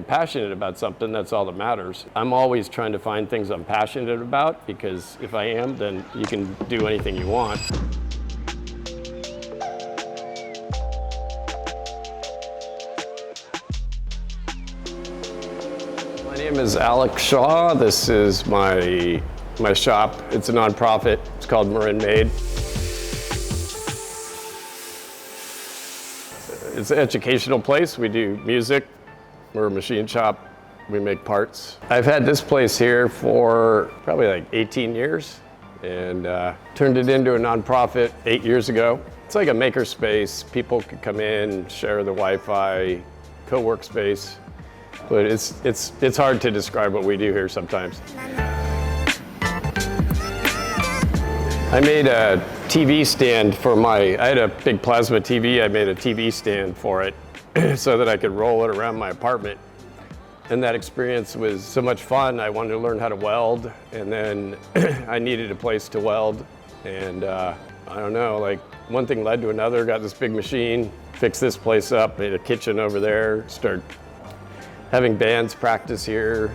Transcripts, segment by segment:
you're passionate about something, that's all that matters. I'm always trying to find things I'm passionate about, because if I am, then you can do anything you want. My name is Alec Shaw. This is my shop. It's a nonprofit. It's called Marin Made. It's an educational place. We do music. We're a machine shop. We make parts. I've had this place here for probably like 18 years and turned it into a nonprofit 8 years ago. It's like a maker space. People could come in, share the Wi-Fi, co-work space. But it's hard to describe what we do here sometimes. I made a TV stand for I had a big plasma TV. I made a TV stand for it so that I could roll it around my apartment. And that experience was so much fun. I wanted to learn how to weld, and then I needed a place to weld. And I don't know, like one thing led to another. Got this big machine, fixed this place up, made a kitchen over there, started having bands practice here.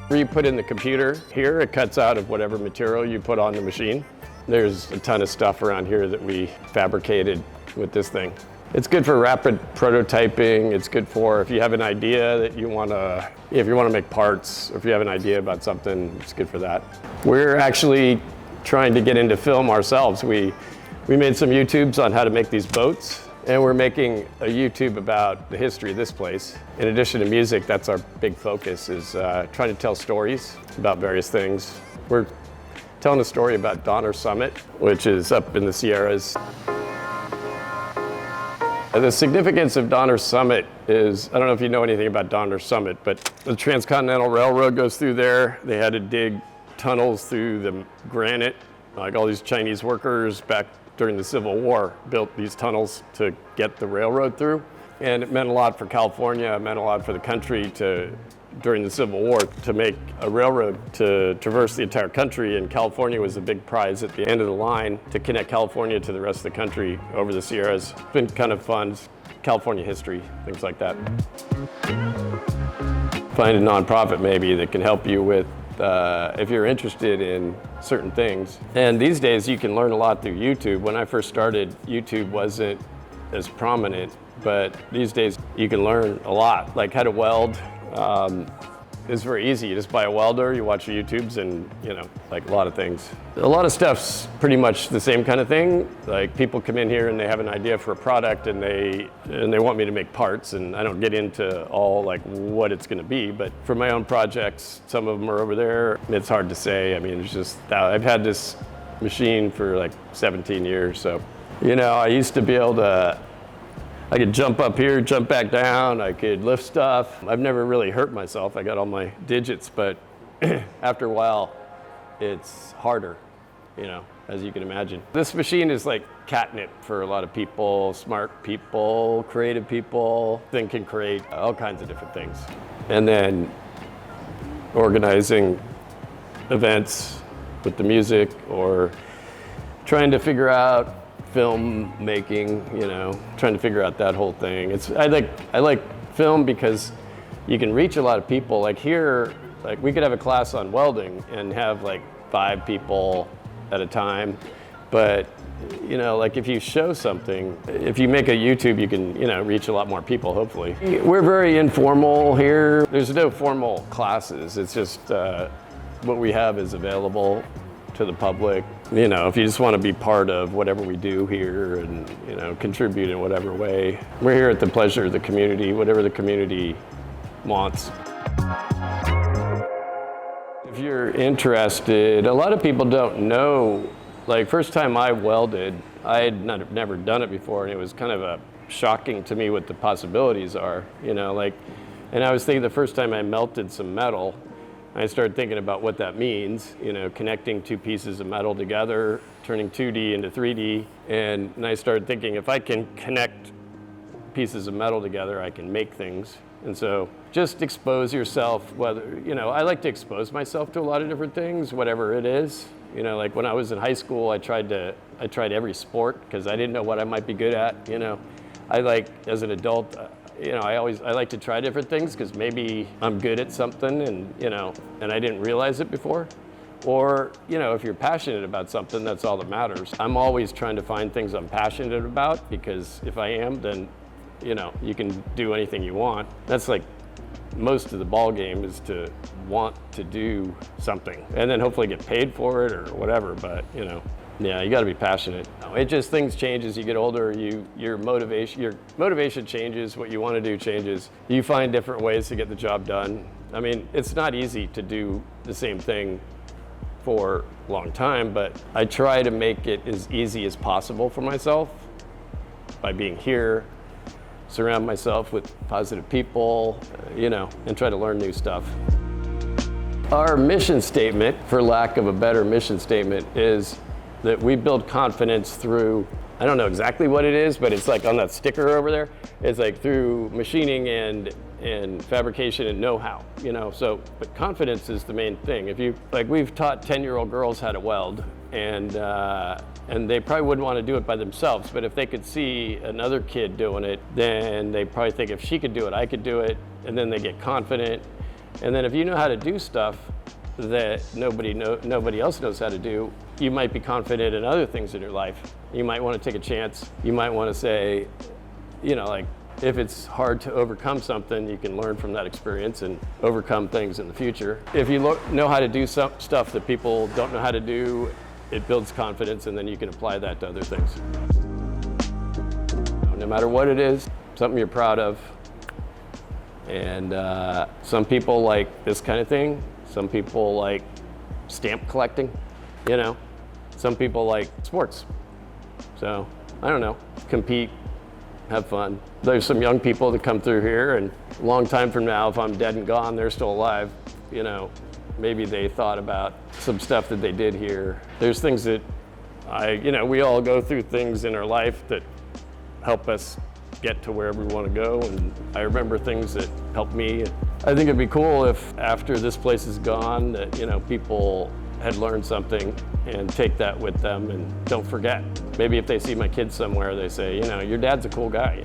Where you put in the computer here, it cuts out of whatever material you put on the machine. There's a ton of stuff around here that we fabricated with this thing. It's good for rapid prototyping. It's good for if you have an idea that you want to, if you want to make parts, or if you have an idea about something, it's good for that. We're actually trying to get into film ourselves. We made some YouTubes on how to make these boats, and we're making a YouTube about the history of this place. In addition to music, that's our big focus, is trying to tell stories about various things. We're telling a story about Donner Summit, which is up in the Sierras. The significance of Donner Summit is, I don't know if you know anything about Donner Summit, but the Transcontinental Railroad goes through there. They had to dig tunnels through the granite. Like all these Chinese workers back during the Civil War built these tunnels to get the railroad through. And it meant a lot for California, it meant a lot for the country during the Civil War to make a railroad to traverse the entire country, and California was a big prize at the end of the line to connect California to the rest of the country over the Sierras. It's been kind of fun, California history, things like that. Find a nonprofit maybe that can help you with if you're interested in certain things. And these days you can learn a lot through YouTube. When I first started, YouTube wasn't as prominent, but these days you can learn a lot, like how to weld. It's very easy. You just buy a welder, you watch your YouTubes, and like a lot of things. A lot of stuff's pretty much the same kind of thing. Like people come in here and they have an idea for a product, and they want me to make parts, and I don't get into all like what it's going to be. But for my own projects, some of them are over there. It's hard to say. I mean, it's just I've had this machine for like 17 years, so I used to be able to. I could jump up here, jump back down, I could lift stuff. I've never really hurt myself. I got all my digits, but after a while, it's harder, as you can imagine. This machine is like catnip for a lot of people, smart people, creative people. Thing can create all kinds of different things. And then organizing events with the music, or trying to figure out film making, trying to figure out that whole thing. I like film because you can reach a lot of people. Like here, like we could have a class on welding and have like 5 people at a time. But like if you show something, if you make a YouTube, you can reach a lot more people, hopefully. We're very informal here. There's no formal classes. It's just what we have is available to the public. If you just want to be part of whatever we do here and, contribute in whatever way. We're here at the pleasure of the community, whatever the community wants. If you're interested, a lot of people don't know, like first time I welded, I had never done it before, and it was kind of shocking to me what the possibilities are, and I was thinking the first time I melted some metal, I started thinking about what that means, connecting 2 pieces of metal together, turning 2D into 3D. And I started thinking, if I can connect pieces of metal together, I can make things. And so just expose yourself, whether, I like to expose myself to a lot of different things, whatever it is. Like when I was in high school, I tried every sport because I didn't know what I might be good at, I as an adult, I like to try different things because maybe I'm good at something and I didn't realize it before. Or, if you're passionate about something, that's all that matters. I'm always trying to find things I'm passionate about, because if I am, then, you can do anything you want. That's like most of the ball game, is to want to do something and then hopefully get paid for it or whatever. But, yeah, you got to be passionate. It just, things change as you get older. Your motivation changes. What you want to do changes. You find different ways to get the job done. I mean, it's not easy to do the same thing for a long time, but I try to make it as easy as possible for myself by being here, surround myself with positive people, and try to learn new stuff. Our mission statement, for lack of a better mission statement, is that we build confidence through, I don't know exactly what it is, but it's like on that sticker over there. It's like through machining and fabrication and know-how, but confidence is the main thing. We've taught 10-year-old girls how to weld, and they probably wouldn't want to do it by themselves, but if they could see another kid doing it, then they probably think, if she could do it, I could do it, and then they get confident. And then if you know how to do stuff that nobody else knows how to do, you might be confident in other things in your life. You might want to take a chance. You might want to say, if it's hard to overcome something, you can learn from that experience and overcome things in the future. If you know how to do some stuff that people don't know how to do, it builds confidence, and then you can apply that to other things. No matter what it is, something you're proud of. And some people like this kind of thing. Some people like stamp collecting, Some people like sports. So, I don't know, compete, have fun. There's some young people that come through here, and a long time from now, if I'm dead and gone, they're still alive, maybe they thought about some stuff that they did here. There's things that we all go through things in our life that help us get to wherever we want to go, and I remember things that helped me. I think it'd be cool if after this place is gone that, people had learned something and take that with them and don't forget. Maybe if they see my kids somewhere, they say, your dad's a cool guy,